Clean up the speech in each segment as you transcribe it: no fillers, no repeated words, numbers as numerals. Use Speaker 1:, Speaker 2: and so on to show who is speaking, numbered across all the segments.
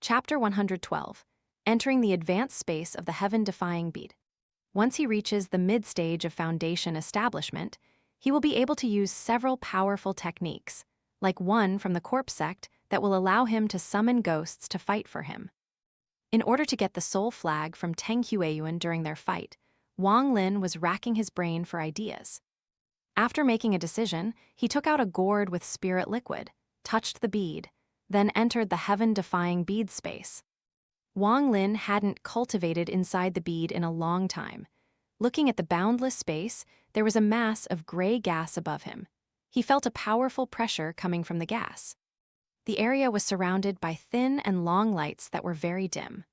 Speaker 1: Chapter 112. Entering the advanced space of the heaven-defying bead. Once he reaches the mid-stage of foundation establishment, he will be able to use several powerful techniques, like one from the corpse sect that will allow him to summon ghosts to fight for him. In order to get the soul flag from Teng Hueyuan during their fight, Wang Lin was racking his brain for ideas. After making a decision, he took out a gourd with spirit liquid, touched the bead, then entered the heaven-defying bead space. Wang Lin hadn't cultivated inside the bead in a long time. Looking at the boundless space, there was a mass of gray gas above him. He felt a powerful pressure coming from the gas. The area was surrounded by thin and long lights that were very dim.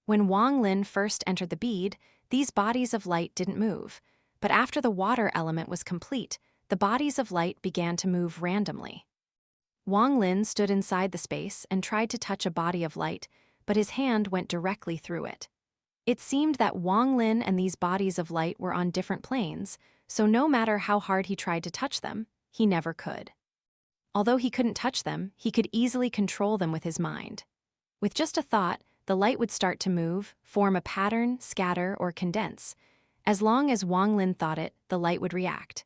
Speaker 1: When Wang Lin first entered the bead, these bodies of light didn't move, but after the water element was complete, the bodies of light began to move randomly. Wang Lin stood inside the space and tried to touch a body of light, but his hand went directly through it. It seemed that Wang Lin and these bodies of light were on different planes, so no matter how hard he tried to touch them, he never could. Although he couldn't touch them, he could easily control them with his mind. With just a thought, the light would start to move, form a pattern, scatter, or condense. As long as Wang Lin thought it, the light would react.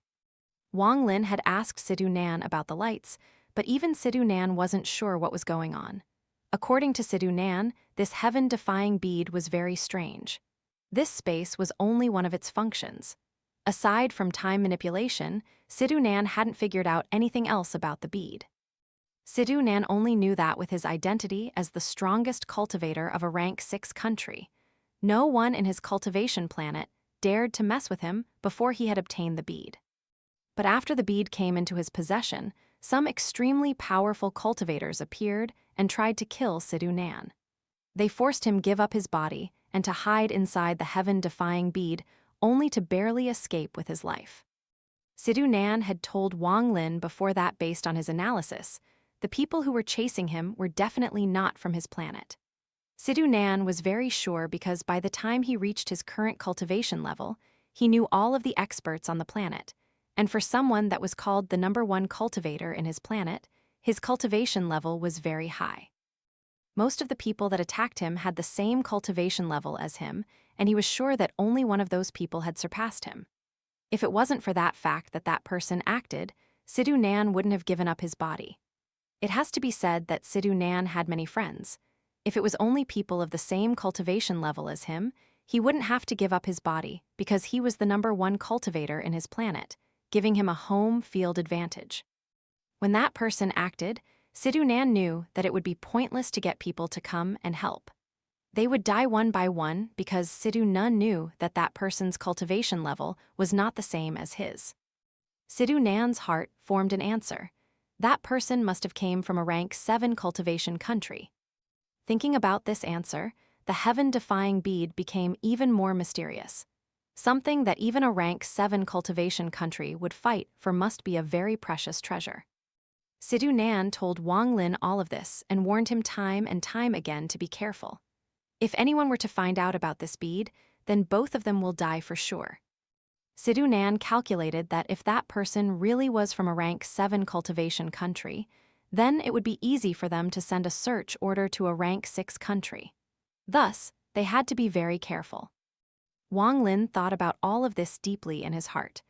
Speaker 1: Wang Lin had asked Sidhu Nan about the lights, but even Sidhu Nan wasn't sure what was going on. According to Sidhu Nan, this heaven-defying bead was very strange. This space was only one of its functions. Aside from time manipulation, Sidhu Nan hadn't figured out anything else about the bead. Sidhu Nan only knew that with his identity as the strongest cultivator of a rank 6 country. No one in his cultivation planet dared to mess with him before he had obtained the bead. But after the bead came into his possession, some extremely powerful cultivators appeared and tried to kill Sidhu Nan. They forced him give up his body and to hide inside the heaven-defying bead, only to barely escape with his life. Sidhu Nan had told Wang Lin before that based on his analysis, the people who were chasing him were definitely not from his planet. Sidhu Nan was very sure because by the time he reached his current cultivation level, he knew all of the experts on the planet, and for someone that was called the #1 cultivator in his planet, his cultivation level was very high. Most of the people that attacked him had the same cultivation level as him, and he was sure that only one of those people had surpassed him. If it wasn't for that fact that that person acted, Sidhu Nan wouldn't have given up his body. It has to be said that Sidhu Nan had many friends. If it was only people of the same cultivation level as him, he wouldn't have to give up his body because he was the #1 cultivator in his planet, giving him a home field advantage. When that person acted, Sidhu Nan knew that it would be pointless to get people to come and help. They would die one by one because Sidhu Nan knew that that person's cultivation level was not the same as his. Sidhu Nan's heart formed an answer. That person must have came from a rank 7 cultivation country. Thinking about this answer, the heaven-defying bead became even more mysterious. Something that even a rank 7 cultivation country would fight for must be a very precious treasure. Sidhu Nan told Wang Lin all of this and warned him time and time again to be careful. If anyone were to find out about this bead, then both of them will die for sure. Sidhu Nan calculated that if that person really was from a rank 7 cultivation country, then it would be easy for them to send a search order to a rank 6 country. Thus, they had to be very careful. Wang Lin thought about all of this deeply in his heart,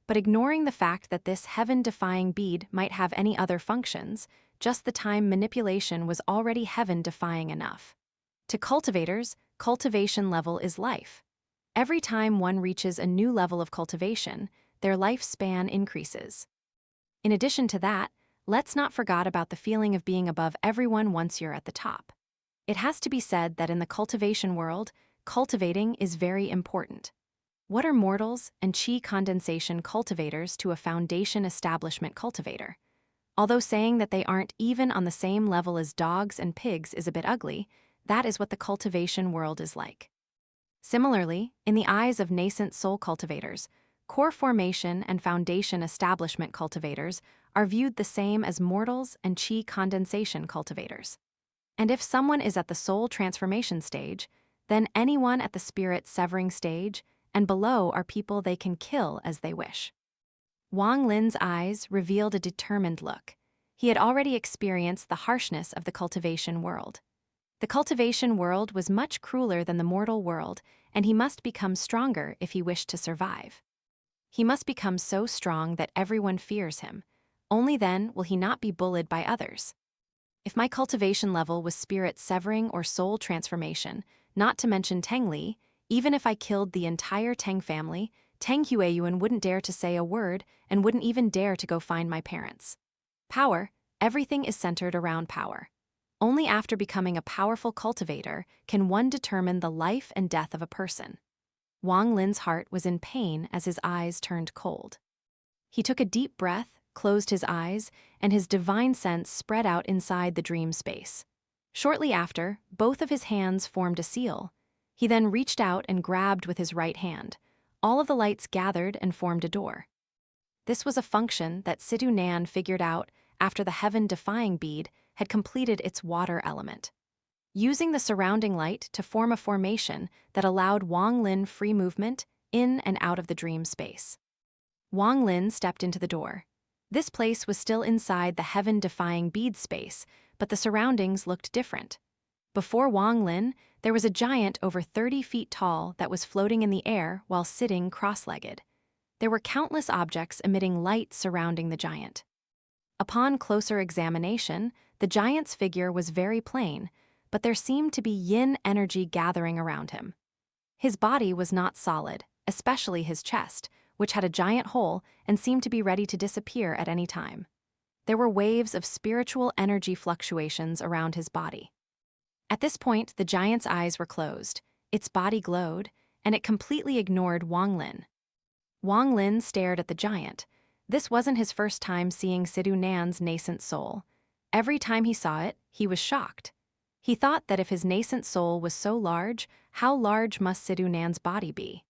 Speaker 1: but ignoring the fact that this heaven-defying bead might have any other functions, just the time manipulation was already heaven-defying enough. To cultivators, cultivation level is life. Every time one reaches a new level of cultivation, their lifespan increases. In addition to that, let's not forget about the feeling of being above everyone once you're at the top. It has to be said that in the cultivation world, cultivating is very important. What are mortals and chi condensation cultivators to a foundation establishment cultivator? Although saying that they aren't even on the same level as dogs and pigs is a bit ugly, that is what the cultivation world is like. Similarly, in the eyes of nascent soul cultivators, core formation and foundation establishment cultivators are viewed the same as mortals and chi condensation cultivators. And if someone is at the soul transformation stage, then anyone at the spirit severing stage and below are people they can kill as they wish. Wang Lin's eyes revealed a determined look. He had already experienced the harshness of the cultivation world. The cultivation world was much crueler than the mortal world, and he must become stronger if he wished to survive. He must become so strong that everyone fears him. Only then will he not be bullied by others. If my cultivation level was spirit severing or soul transformation, not to mention Teng Li, even if I killed the entire Teng family, Teng Hueyuan wouldn't dare to say a word and wouldn't even dare to go find my parents. Power, everything is centered around power. Only after becoming a powerful cultivator can one determine the life and death of a person. Wang Lin's heart was in pain as his eyes turned cold. He took a deep breath, closed his eyes, and his divine sense spread out inside the dream space. Shortly after, both of his hands formed a seal. He then reached out and grabbed with his right hand. All of the lights gathered and formed a door. This was a function that Sidhu Nan figured out after the heaven-defying bead had completed its water element. Using the surrounding light to form a formation that allowed Wang Lin free movement in and out of the dream space. Wang Lin stepped into the door. This place was still inside the heaven-defying bead space, but the surroundings looked different. Before Wang Lin, there was a giant over 30 feet tall that was floating in the air while sitting cross-legged. There were countless objects emitting light surrounding the giant. Upon closer examination, the giant's figure was very plain, but there seemed to be yin energy gathering around him. His body was not solid, especially his chest, which had a giant hole and seemed to be ready to disappear at any time. There were waves of spiritual energy fluctuations around his body. At this point, the giant's eyes were closed, its body glowed, and it completely ignored Wang Lin. Wang Lin stared at the giant. This wasn't his first time seeing Sidhu Nan's nascent soul. Every time he saw it, he was shocked. He thought that if his nascent soul was so large, how large must Sidhu Nan's body be?